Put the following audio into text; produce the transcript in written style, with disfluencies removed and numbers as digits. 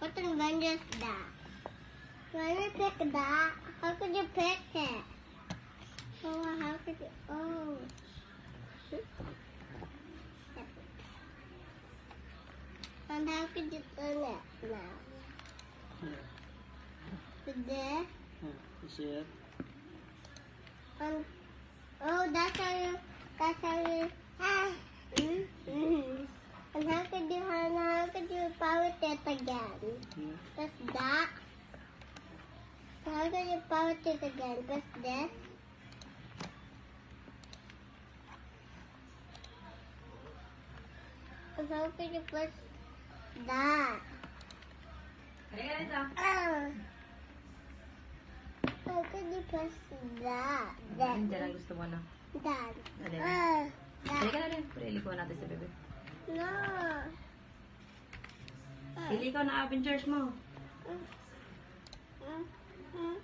Cotton band is that. When you pick that, how could you pick it? Oh, how could you? Oh. And how could you turn it now? Yeah. With this? Yeah. You see it? Oh, that's how you. And how could you power it again? Yeah. Press that. How could you power it again? Press this. And how could you press that? How could you press that? Diyan ang gusto mo na. That. Dali. That. Halika na rin. Ilikaw natin sa bebe. No. Ilikaw na Avengers mo. Mm, mm, mm.